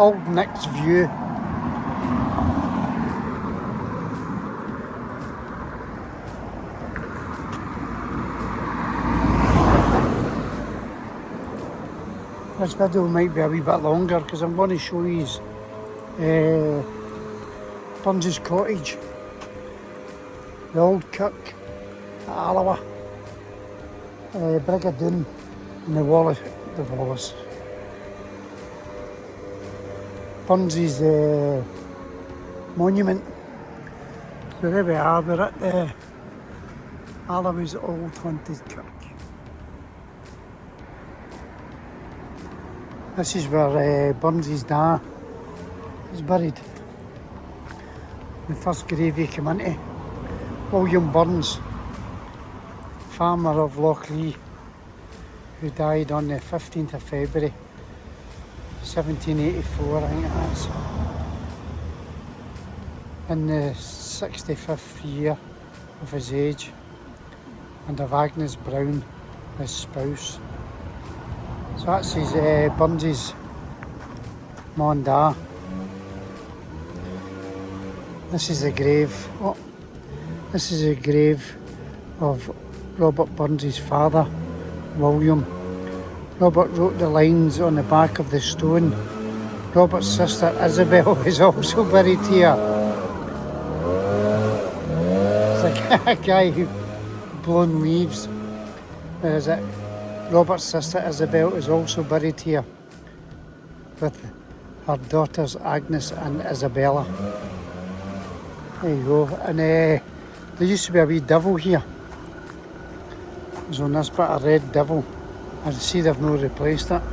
Old Nick's view. This video might be a wee bit longer because I'm going to show you Burns's cottage, the old Kirk at Alloa, brig of Doon, and the Wallace. Burns's monument. So there we are, we're at the Alloa's old haunted Kirk. This is where Burns's dad is buried. The first grave he came into. William Burns, farmer of Lochlee, who died on the 15th of February 1784, I think it is, in the 65th year of his age, and of Agnes Brown, his spouse. So that's his Burns's mum and dad. This is a grave. Oh, this is a grave of Robert Burns's father, William. Robert wrote the lines on the back of the stone. Robert's sister Isabel is also buried here. It's like a guy who blown leaves. Where is it? Robert's sister Isabel is also buried here with her daughters Agnes and Isabella. There you go. And there used to be a wee devil here. It was on this bit, a red devil. I see they've not replaced it.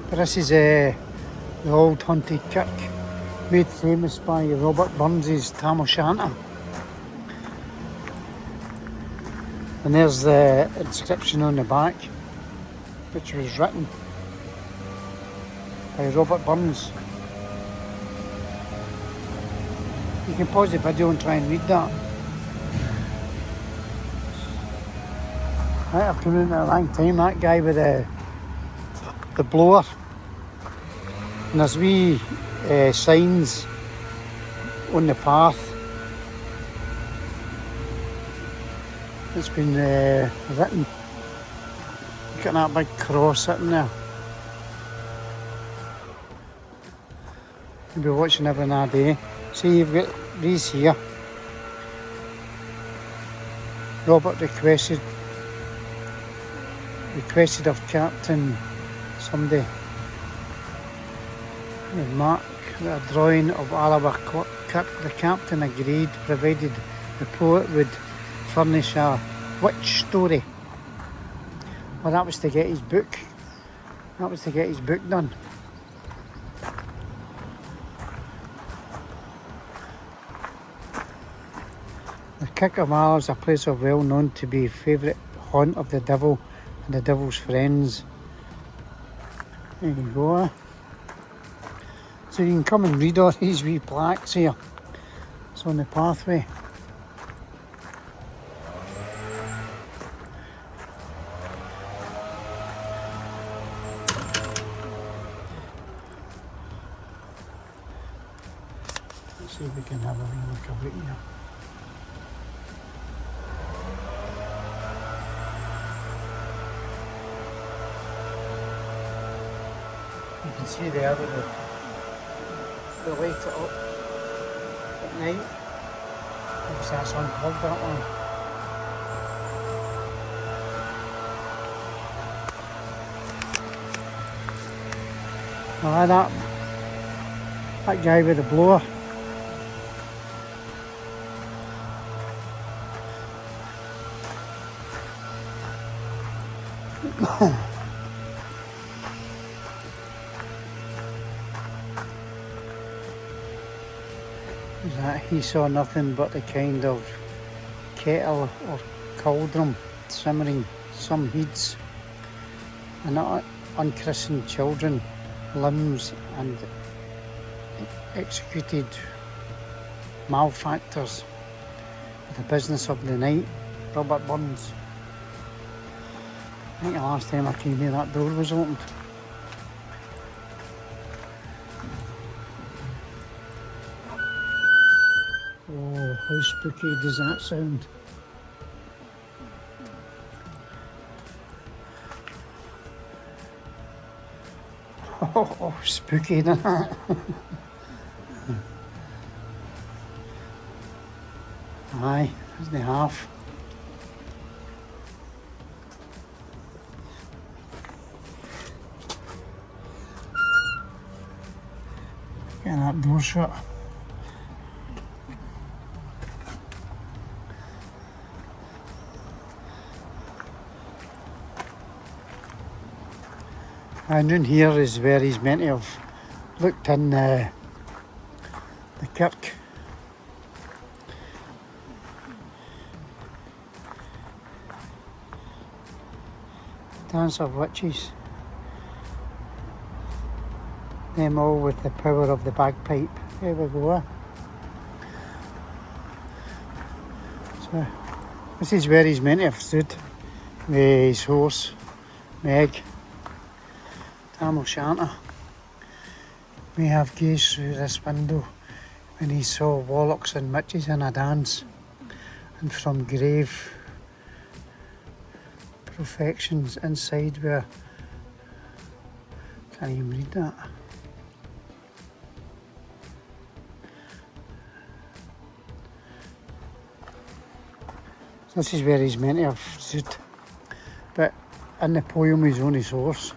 But this is the old haunted Kirk, made famous by Robert Burns's Tam O Shanter. And there's the inscription on the back, which was written by Robert Burns. You can pause the video and try and read that. Right, I've come in at a long time, that guy with the blower. And there's wee signs on the path. It's been written. Look at that big cross sitting there. You'll be watching every now and day. See, you've got these here. Robert requested of Captain somebody. Mark, a drawing of Alloa Kirk. The captain agreed, provided the poet would furnish a witch story. Well, that was to get his book. That was to get his book done. The Kirk of Alloa is a place of well known to be favourite haunt of the devil and the devil's friends. There you go. So you can come and read all these wee plaques here. It's on the pathway. Let's see if we can have a wee look about here. You can see there that they light it up at night. Obviously that's unplugged, that one. That guy with the blower. He saw nothing but the kind of kettle or cauldron simmering some heats, and unchristened children, limbs, and executed malefactors. The business of the night, Robert Burns. I think the last time I came here that door was opened. How spooky does that sound? Oh, spooky, isn't it? Aye, isn't it half? Get that door shut. And in here is where he's meant to have looked in the Kirk. Dance of witches. Them all with the power of the bagpipe. There we go. So this is where he's meant to have stood with his horse, Meg. Tam O Shanter. We have gazed through this window when he saw warlocks and witches in a dance, and from grave perfections inside where, can't even read that. This is where he's meant to have stood, but in the poem he's on his horse.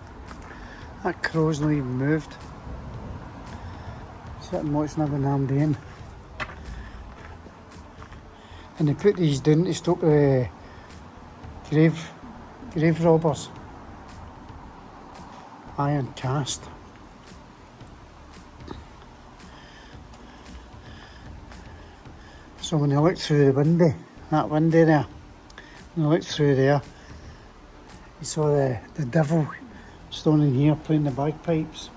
That crow's not even moved. Sitting watching everything I'm doing. And they put these down to stop the grave robbers. Iron cast. So when you look through the window, that window there, when you look through there, you saw the devil standing here playing the bagpipes.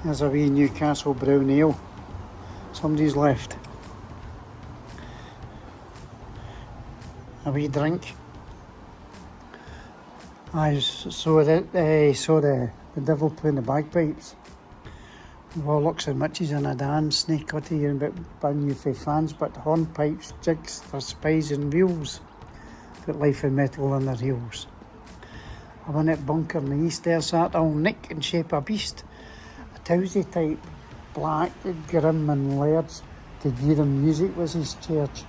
There's a wee Newcastle brown ale somebody's left. A wee drink. I saw the devil playing the bagpipes. Warlocks and witches in a dance, snake cutty and bit bang you for fans, but hornpipes, jigs, their spies and reels, put life and metal on their heels. I went at bunker in the east there sat old Nick in shape of beast, a towsy type, black, grim and lairds, to give them music was his church.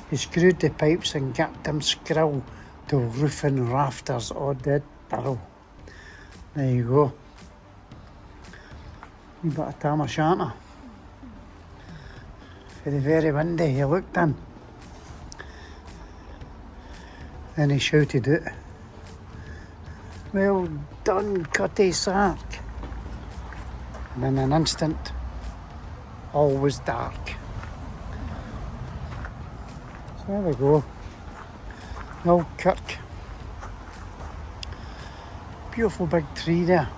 He screwed the pipes and got them skrill, till roof and rafters all did barrel. There you go. Wee bit of Tam O Shanter. For the very window he looked in. Then he shouted out, "Well done, Cutty Sark." And in an instant, all was dark. So there we go. The old Kirk. Beautiful big tree there.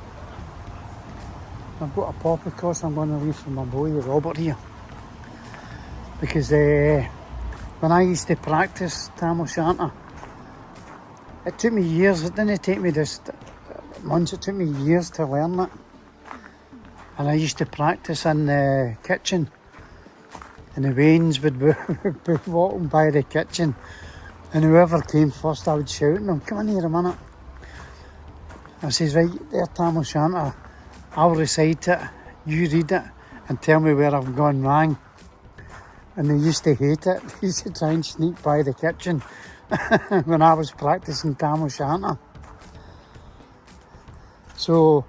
I've got a pop across I'm going to leave for my boy Robert here. Because when I used to practice Tam O Shanter, it took me years. It didn't take me just months, it took me years to learn it. And I used to practice in the kitchen. And the wains would be walking by the kitchen. And whoever came first, I would shout at them, "Come in here a minute." I says, "Right, there Tam O Shanter, I'll recite it, you read it, and tell me where I've gone wrong." And they used to hate it. They used to try and sneak by the kitchen when I was practicing Tam O Shanter. So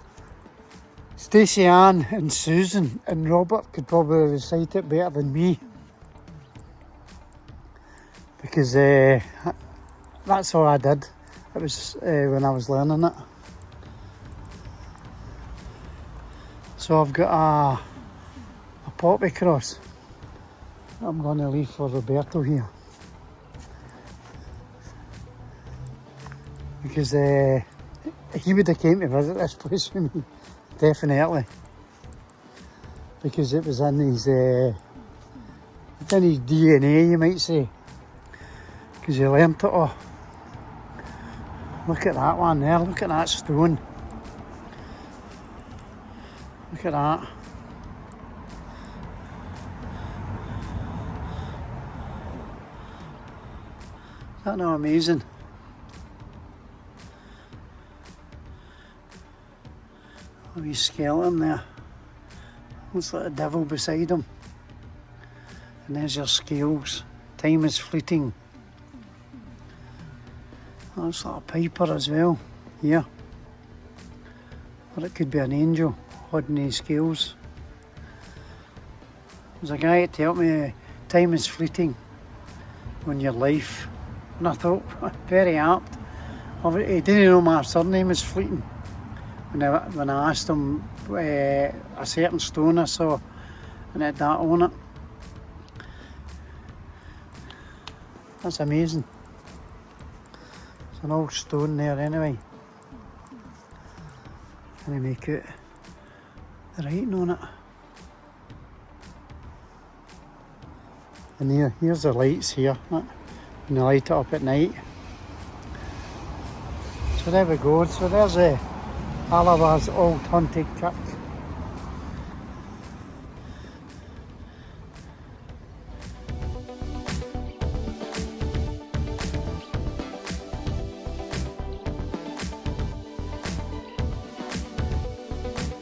Stacey Ann and Susan and Robert could probably recite it better than me. Because that's all I did. It was when I was learning it. So I've got a poppy cross I'm going to leave for Roberto here. Because he would have came to visit this place with me, definitely. Because it was in his DNA, you might say. Because he learnt it all. Look at that one there, look at that stone. Look at that. that not amazing? A wee skeleton there. Looks like a devil beside him. And there's your scales. Time is fleeting. That looks like a piper as well. Here. Or it could be an angel holding his scales. There's a guy to help me. Time is fleeting on your life. And I thought, very apt. He didn't know my surname is Fleeting. When I asked him a certain stone I saw, and it had that on it. That's amazing. It's an old stone there anyway. Can I make out the writing on it? And here's the lights here, when they light it up at night. So there we go, so there's Alaba's old haunted Kirk.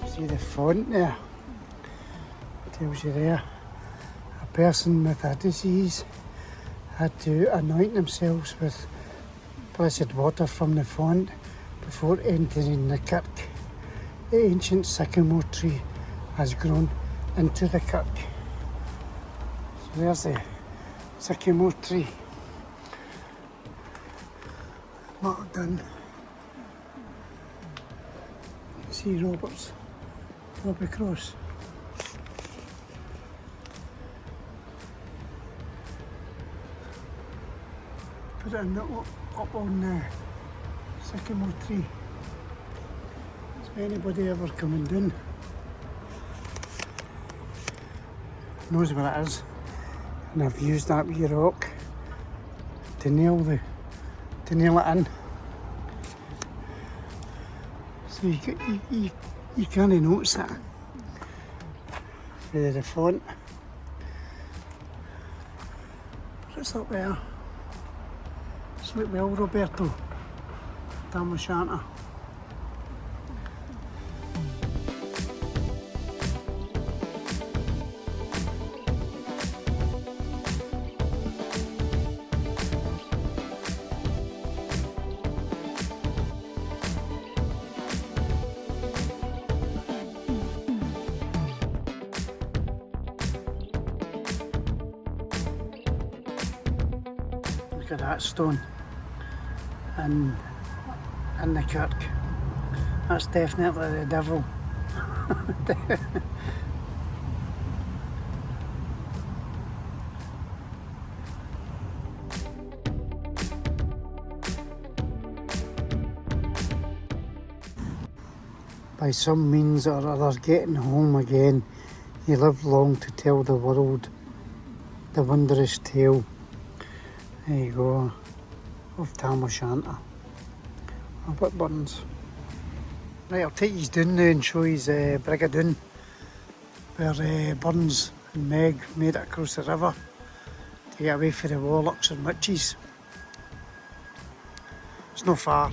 See the font there? It tells you there. A person with a disease had to anoint themselves with blessed water from the font before entering the kirk. The ancient sycamore tree has grown into the kirk. So there's the sycamore tree. Marked Doon. See Robert's Robbie Cross. Put it in up on the sycamore tree. So anybody ever coming down knows what it is. And I've used that wee rock to nail it in. So you can't notice that with the font. But it's up there. Sleep well, Roberto. Tam O Shanter. Look at that stone and the kirk. That's definitely the devil. By some means or other, getting home again, he lived long to tell the world the wondrous tale. There you go, of Tam O Shanter. Robert Burns. Right, I'll take you Doon now and show you brig of Doon, where Burns and Meg made it across the river to get away from the warlocks and witches. It's not far.